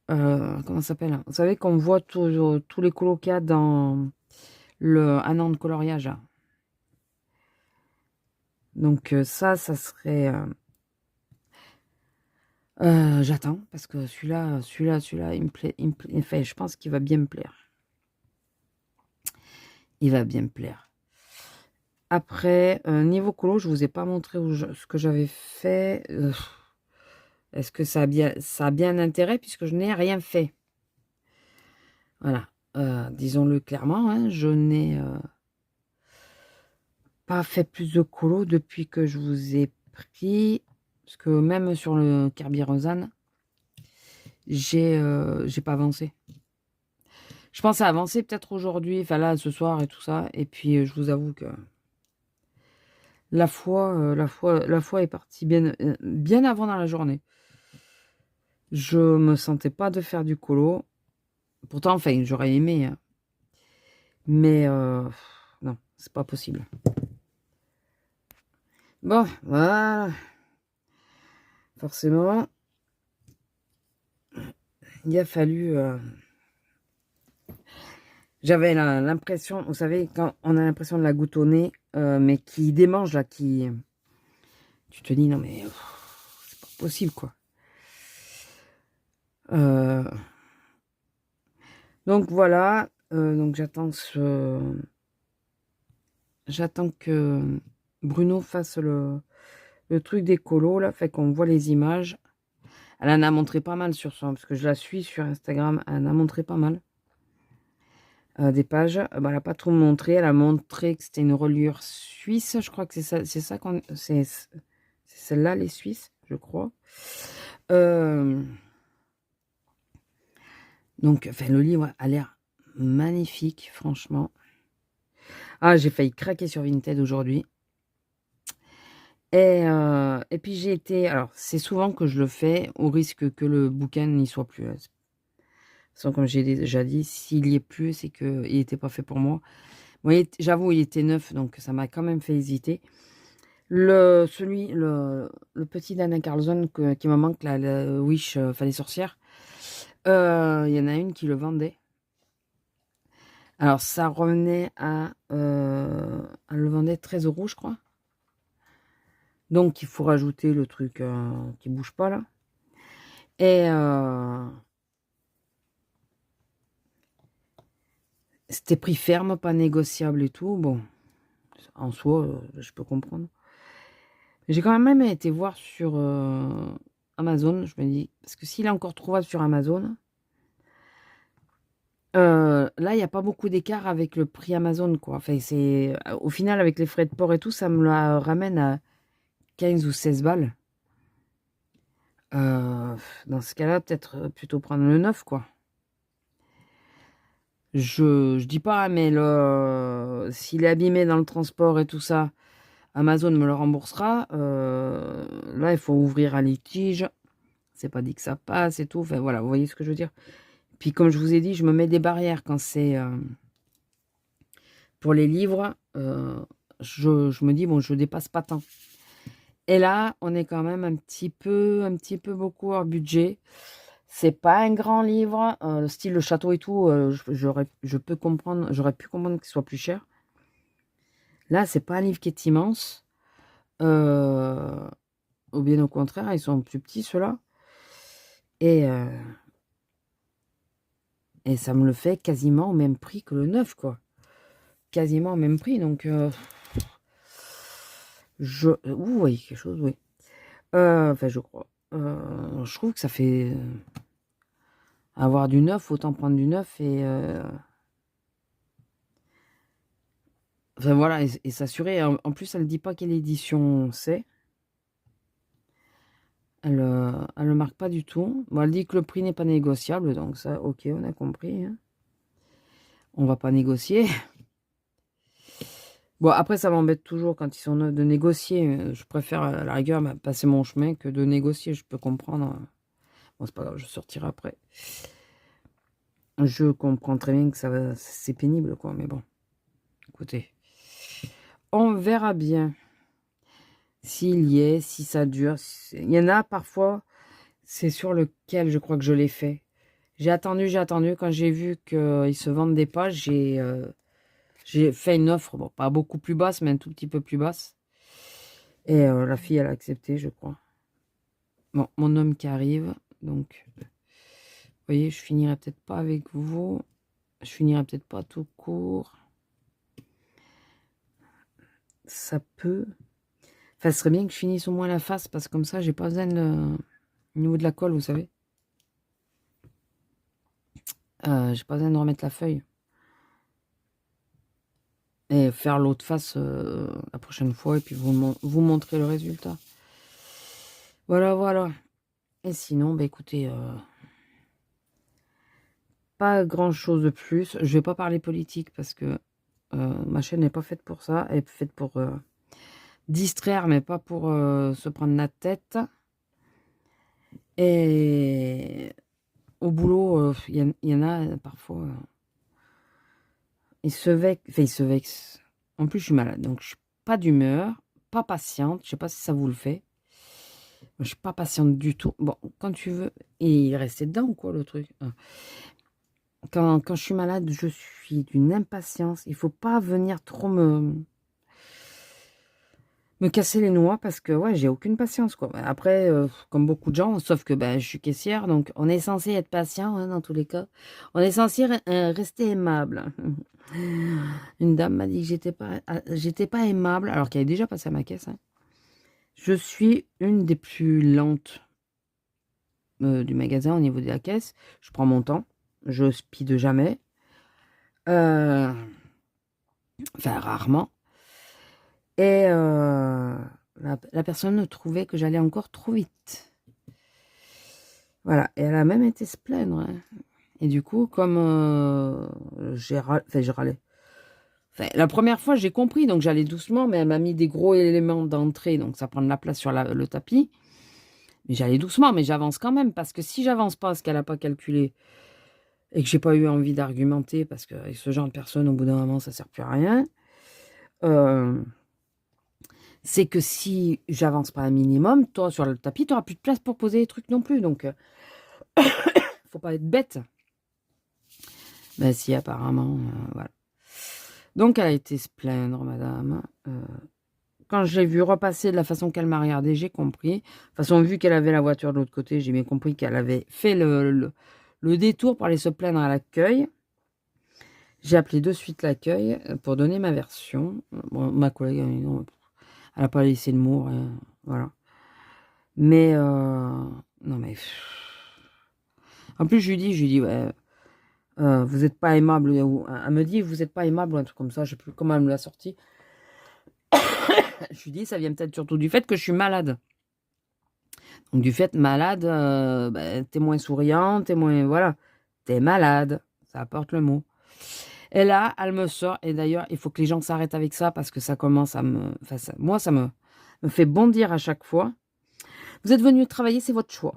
S1: Comment ça s'appelle? Vous savez qu'on voit tous les colos qu'il y a dans un an de coloriage. Donc ça serait... j'attends, parce que celui-là, il me plaît, enfin, je pense qu'il va bien me plaire. Il va bien me plaire. Après, niveau colo, je vous ai pas montré ce que j'avais fait. Est-ce que ça a bien intérêt puisque je n'ai rien fait. Voilà. Disons-le clairement, hein, je n'ai pas fait plus de colo depuis que je vous ai pris. Parce que même sur le Kerberos, j'ai pas avancé. Je pense à avancer peut-être aujourd'hui, enfin là, ce soir et tout ça. Et puis, je vous avoue que la foi est partie bien avant dans la journée. Je me sentais pas de faire du colo. Pourtant, enfin, j'aurais aimé. Hein. Mais non, c'est pas possible. Bon, voilà. Forcément, il a fallu... J'avais l'impression, vous savez, quand on a l'impression de la goutte au nez, mais qui démange, là, qui... Tu te dis, non mais, c'est pas possible, quoi. Donc voilà, donc j'attends que Bruno fasse le truc des colos, là, fait qu'on voit les images. Elle en a montré pas mal sur son, parce que je la suis sur Instagram, elle en a montré pas mal. Des pages, elle n'a pas trop montré, elle a montré que c'était une reliure suisse, je crois que c'est ça c'est celle-là, les Suisses, je crois. Donc, enfin, le livre a l'air magnifique, franchement. Ah, j'ai failli craquer sur Vinted aujourd'hui. Et puis j'ai été... Alors, c'est souvent que je le fais, au risque que le bouquin n'y soit plus. Sans, comme j'ai déjà dit, s'il y est plus, c'est qu'il n'était pas fait pour moi. Bon, j'avoue, il était neuf, donc ça m'a quand même fait hésiter. Le petit d'Anna Carlson qui me manque, là, le Wish, enfin les sorcières, il y en a une qui le vendait. Alors, ça revenait à... elle le vendait 13 €, je crois. Donc, il faut rajouter le truc qui bouge pas, là. Et c'était prix ferme, pas négociable et tout. Bon, en soi, je peux comprendre. J'ai quand même été voir sur Amazon, je me dis, parce que s'il est encore trouvable sur Amazon, là, il n'y a pas beaucoup d'écart avec le prix Amazon, quoi. Enfin, au final, avec les frais de port et tout, ça me la ramène à 15 ou 16 balles. Dans ce cas-là, peut-être plutôt prendre le neuf, quoi. Je dis pas, mais s'il est abîmé dans le transport et tout ça, Amazon me le remboursera. Là, il faut ouvrir un litige. C'est pas dit que ça passe et tout. Enfin, voilà, vous voyez ce que je veux dire. Puis, comme je vous ai dit, je me mets des barrières quand c'est pour les livres. Je me dis, bon, je dépasse pas tant. Et là, on est quand même un petit peu beaucoup hors budget. C'est pas un grand livre, le style le château et tout, j'aurais pu comprendre qu'il soit plus cher. Là, c'est pas un livre qui est immense. Ou bien au contraire, ils sont plus petits ceux-là. Et ça me le fait quasiment au même prix que le neuf, quoi. Quasiment au même prix, donc oui, quelque chose, oui. Enfin, je crois. Je trouve que ça fait... avoir du neuf, autant prendre du neuf et... Enfin voilà, et s'assurer. En plus, elle ne dit pas quelle édition c'est. Elle le marque pas du tout. Bon, elle dit que le prix n'est pas négociable, donc ça, ok, on a compris. Hein. On va pas négocier. Bon, après, ça m'embête toujours quand ils sont neufs de négocier. Je préfère, à la rigueur, passer mon chemin que de négocier. Je peux comprendre. Bon, c'est pas grave, je sortirai après. Je comprends très bien que c'est pénible, quoi, mais bon. Écoutez, on verra bien. S'il y est, si ça dure. Il y en a parfois, c'est sur lequel je crois que je l'ai fait. J'ai attendu. Quand j'ai vu qu'ils se vendent des pages, j'ai fait une offre, bon, pas beaucoup plus basse, mais un tout petit peu plus basse. Et la fille, elle a accepté, je crois. Bon, mon homme qui arrive, donc, vous voyez, je finirai peut-être pas avec vous. Je finirai peut-être pas tout court. Ça peut... Enfin, ce serait bien que je finisse au moins la face, parce que comme ça, j'ai pas besoin de... Au niveau de la colle, vous savez. J'ai pas besoin de remettre la feuille. Et faire l'autre face la prochaine fois, et puis vous montrer le résultat. Voilà, voilà. Et sinon, bah écoutez, pas grand-chose de plus. Je vais pas parler politique, parce que ma chaîne n'est pas faite pour ça. Elle est faite pour distraire, mais pas pour se prendre la tête. Et au boulot, il y en a parfois... ils se vexent. En plus, je suis malade, donc je suis pas d'humeur, pas patiente. Je sais pas si ça vous le fait. Moi, je suis pas patiente du tout. Bon, quand tu veux... Et il restait dedans ou quoi, le truc? Quand je suis malade, je suis d'une impatience. Il faut pas venir trop me casser les noix, parce que ouais, j'ai aucune patience, quoi. Après, comme beaucoup de gens, sauf que ben, je suis caissière, donc on est censé être patient, hein, dans tous les cas. On est censé rester aimable. Une dame m'a dit que j'étais pas aimable, alors qu'elle est déjà passée à ma caisse, hein. Je suis une des plus lentes du magasin au niveau de la caisse. Je prends mon temps, je speed jamais. Enfin, rarement. Et la personne trouvait que j'allais encore trop vite. Voilà, et elle a même été se plaindre, hein. Et du coup, comme je râlais. Enfin, la première fois, j'ai compris, donc j'allais doucement, mais elle m'a mis des gros éléments d'entrée, donc ça prend de la place sur le tapis. Mais j'allais doucement, mais j'avance quand même, parce que si j'avance pas, ce qu'elle n'a pas calculé, et que j'ai pas eu envie d'argumenter, parce qu'avec ce genre de personne, au bout d'un moment, ça sert plus à rien, c'est que si j'avance pas un minimum, toi, sur le tapis, tu n'auras plus de place pour poser les trucs non plus, donc faut pas être bête. Ben si, apparemment, voilà. Donc, elle a été se plaindre, madame. Quand je l'ai vue repasser de la façon qu'elle m'a regardé, j'ai compris. De toute façon, vu qu'elle avait la voiture de l'autre côté, j'ai bien compris qu'elle avait fait le détour pour aller se plaindre à l'accueil. J'ai appelé de suite l'accueil pour donner ma version. Bon, ma collègue, elle n'a pas laissé de mots, rien, voilà. Mais, non mais... En plus, je lui dis, ouais, vous n'êtes pas aimable. Elle me dit, vous n'êtes pas aimable, ou un truc comme ça, je sais plus comment elle me l'a sorti. Je lui dis, ça vient peut-être surtout du fait que je suis malade. Donc du fait malade, t'es moins souriant, t'es moins... Voilà, t'es malade, ça apporte le mot. Et là, elle me sort, et d'ailleurs, il faut que les gens s'arrêtent avec ça, parce que ça commence à me... Enfin, moi, ça me fait bondir à chaque fois. Vous êtes venu travailler, c'est votre choix.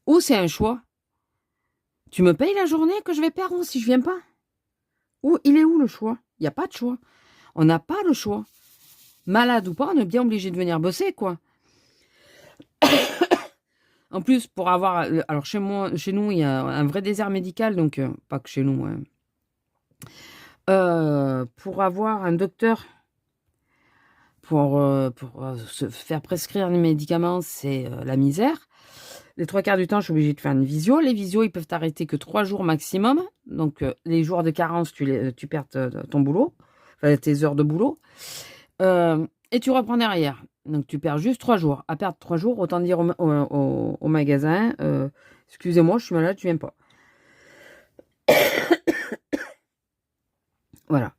S1: Ou c'est un choix. Tu me payes la journée que je vais perdre si je viens pas? Ou il est où le choix? Il n'y a pas de choix. On n'a pas le choix. Malade ou pas, on est bien obligé de venir bosser, quoi. En plus, pour avoir... Alors, chez nous, il y a un vrai désert médical, donc... pas que chez nous, hein. Pour avoir un docteur, pour se faire prescrire les médicaments, c'est la misère. Les 3/4 du temps, je suis obligée de faire une visio. Les visios, ils peuvent t'arrêter que 3 jours maximum. Donc, les jours de carence, tu perds ton boulot. Enfin, tes heures de boulot. Et tu reprends derrière. Donc, tu perds juste 3 jours. À perdre 3 jours, autant dire au magasin, excusez-moi, je suis malade, tu viens pas. Voilà.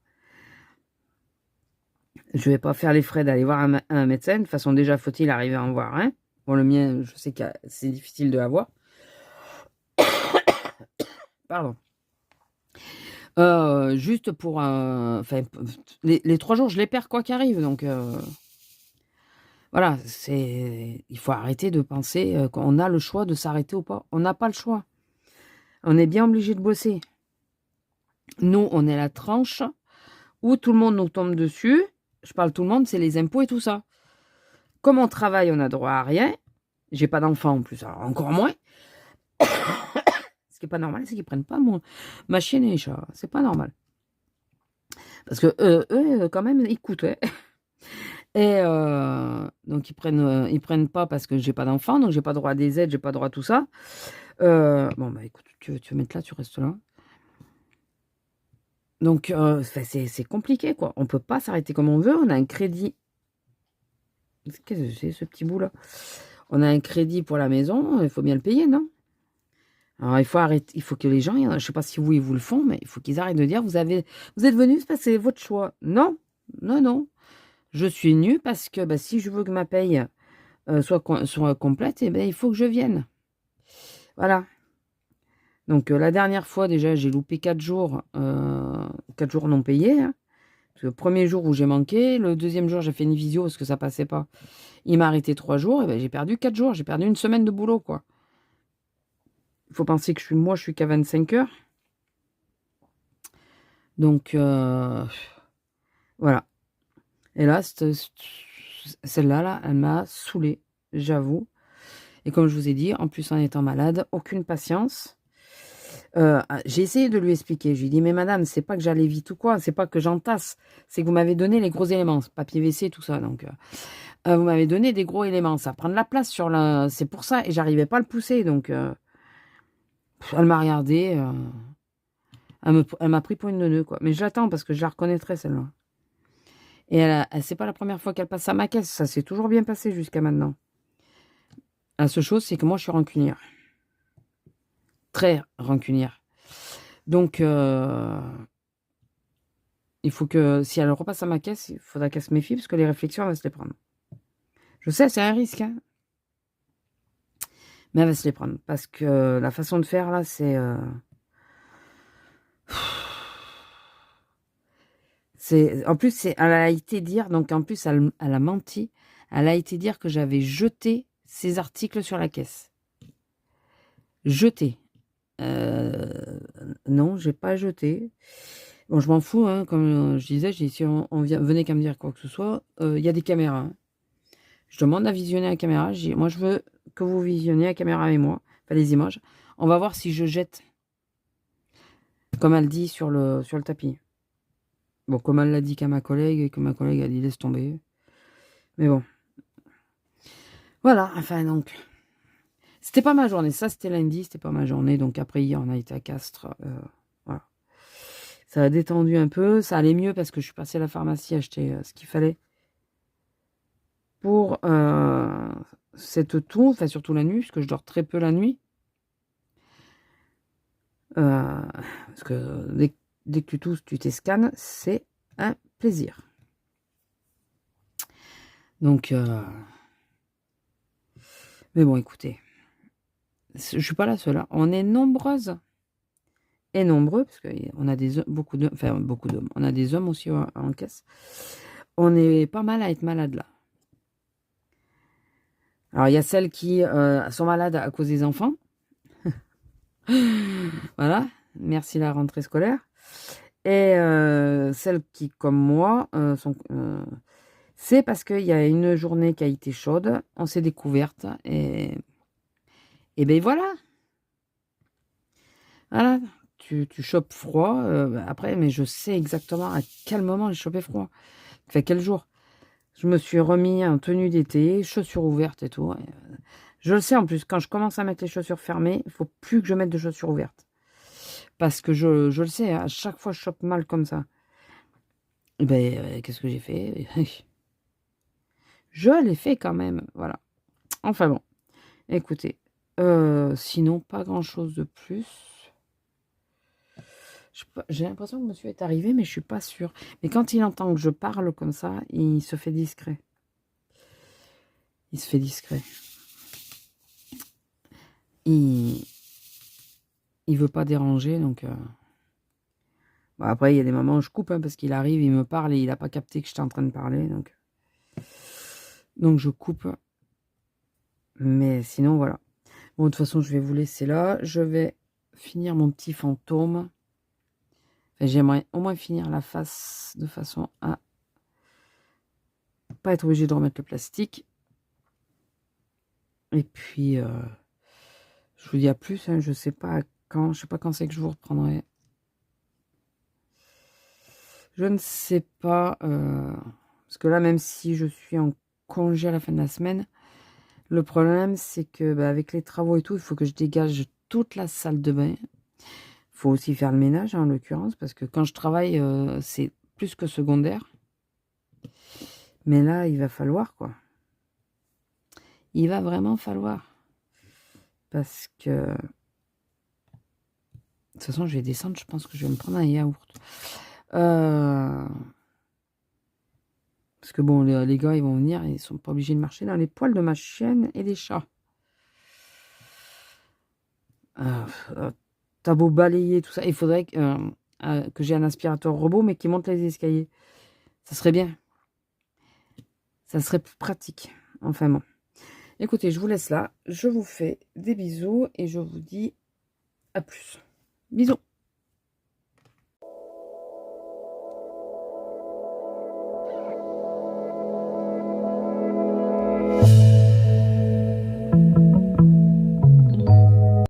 S1: Je vais pas faire les frais d'aller voir un médecin. De toute façon, déjà, faut-il arriver à en voir un. Bon, le mien, je sais que c'est difficile de l'avoir. Pardon. Juste pour... Enfin, les 3 jours, je les perds quoi qu'il arrive. Donc, voilà, il faut arrêter de penser qu'on a le choix de s'arrêter ou pas. On n'a pas le choix. On est bien obligé de bosser. Nous, on est la tranche où tout le monde nous tombe dessus. Je parle tout le monde, c'est les impôts et tout ça. Comme on travaille, on a droit à rien. J'ai pas d'enfant en plus, alors encore moins. Ce qui est pas normal, c'est qu'ils prennent pas ma chienne et les chats. C'est pas normal. Parce que eux, quand même, ils coûtent, ouais. Et donc ils prennent pas parce que j'ai pas d'enfant, donc j'ai pas droit à des aides, j'ai pas droit à tout ça. Bon, bah, écoute, tu veux mettre là, tu restes là. Donc c'est compliqué, quoi. On peut pas s'arrêter comme on veut. On a un crédit. Qu'est-ce que c'est, ce petit bout-là? On a un crédit pour la maison, il faut bien le payer, non? Alors il faut arrêter, il faut que les gens, je sais pas si vous, ils vous le font, mais il faut qu'ils arrêtent de dire, vous êtes venus parce que c'est votre choix. Non, non, non. Je suis venue parce que bah, si je veux que ma paye soit complète, eh ben, il faut que je vienne. Voilà. Donc la dernière fois, déjà, j'ai loupé 4 jours, 4 jours non payés, hein. Parce que le premier jour où j'ai manqué, le deuxième jour, j'ai fait une visio parce que ça passait pas. Il m'a arrêté 3 jours, et ben, j'ai perdu 4 jours, j'ai perdu une semaine de boulot, quoi. Il faut penser que je suis qu'à 25 heures. Donc, voilà. Et là, celle-là, là, elle m'a saoulée, j'avoue. Et comme je vous ai dit, en plus en étant malade, aucune patience. J'ai essayé de lui expliquer. Je lui ai dit, mais madame, c'est pas que j'allais vite ou quoi, c'est pas que j'entasse, c'est que vous m'avez donné les gros éléments, papier WC, tout ça. Donc, vous m'avez donné des gros éléments, ça prend de la place sur la. C'est pour ça, et j'arrivais pas à le pousser. Donc, elle m'a regardé, elle m'a pris pour une neuneu, quoi. Mais j'attends parce que je la reconnaîtrai, celle-là. Et c'est pas la première fois qu'elle passe à ma caisse, ça s'est toujours bien passé jusqu'à maintenant. La seule chose, c'est que moi, je suis rancunière. Très rancunière. Donc, il faut que, si elle repasse à ma caisse, il faudra qu'elle se méfie parce que les réflexions, elle va se les prendre. Je sais, c'est un risque, hein, mais elle va se les prendre parce que la façon de faire là, c'est. En plus, elle a été dire, donc en plus, elle a menti. Elle a été dire que j'avais jeté ces articles sur la caisse. Jeté. Non, j'ai pas jeté. Bon, je m'en fous, hein, comme je disais, si venait qu'à me dire quoi que ce soit, il y a des caméras, hein. Je demande à visionner la caméra. Je dis, moi, je veux que vous visionniez la caméra avec moi, enfin les images. On va voir si je jette, comme elle dit sur le tapis. Bon, comme elle l'a dit qu'à ma collègue, et que ma collègue a dit laisse tomber. Mais bon. Voilà, enfin donc. C'était pas ma journée, ça c'était lundi, c'était pas ma journée. Donc après hier, on a été à Castres. Voilà. Ça a détendu un peu, ça allait mieux parce que je suis passée à la pharmacie acheter ce qu'il fallait pour cette toux, enfin surtout la nuit, parce que je dors très peu la nuit. Parce que dès que tu tousses, tu t'escanes, c'est un plaisir. Donc, mais bon, écoutez, je suis pas la seule, hein. On est nombreuses et nombreux, parce qu'on a beaucoup d'hommes. On a des hommes aussi en caisse. On est pas mal à être malades là. Alors, il y a celles qui sont malades à cause des enfants. Voilà, merci la rentrée scolaire. Et celles qui, comme moi, sont... c'est parce qu'il y a une journée qui a été chaude, on s'est découverte, et ben voilà. Voilà, tu chopes froid, après, mais je sais exactement à quel moment j'ai chopé froid. Enfin, quel jour. Je me suis remis en tenue d'été, chaussures ouvertes et tout. Je le sais en plus, quand je commence à mettre les chaussures fermées, il faut plus que je mette de chaussures ouvertes. Parce que je le sais, à chaque fois je chope mal comme ça. Et ben, qu'est-ce que j'ai fait? Je l'ai fait quand même, voilà. Enfin bon, écoutez, sinon pas grand-chose de plus. J'ai l'impression que monsieur est arrivé, mais je suis pas sûre. Mais quand il entend que je parle comme ça, il se fait discret. Il se fait discret. Il veut pas déranger, donc... Bon, après, il y a des moments où je coupe, hein, parce qu'il arrive, il me parle et il n'a pas capté que j'étais en train de parler, donc je coupe. Mais sinon, voilà. Bon, de toute façon, je vais vous laisser là. Je vais finir mon petit fantôme. Enfin, j'aimerais au moins finir la face de façon à pas être obligé de remettre le plastique. Et puis, je vous dis à plus, hein, je sais pas quand c'est que je vous reprendrai. Je ne sais pas. Parce que là, même si je suis en congé à la fin de la semaine, le problème, c'est que bah, avec les travaux et tout, il faut que je dégage toute la salle de bain. Il faut aussi faire le ménage, en l'occurrence, parce que quand je travaille, c'est plus que secondaire. Mais là, il va falloir, quoi. Il va vraiment falloir. Parce que... De toute façon, je vais descendre, je pense que je vais me prendre un yaourt. Parce que bon, les gars, ils vont venir, ils sont pas obligés de marcher dans les poils de ma chienne et des chats. T'as beau balayer, tout ça, il faudrait que j'ai un aspirateur robot, mais qui monte les escaliers. Ça serait bien. Ça serait plus pratique. Enfin bon. Écoutez, je vous laisse là. Je vous fais des bisous et je vous dis à plus. Bisous.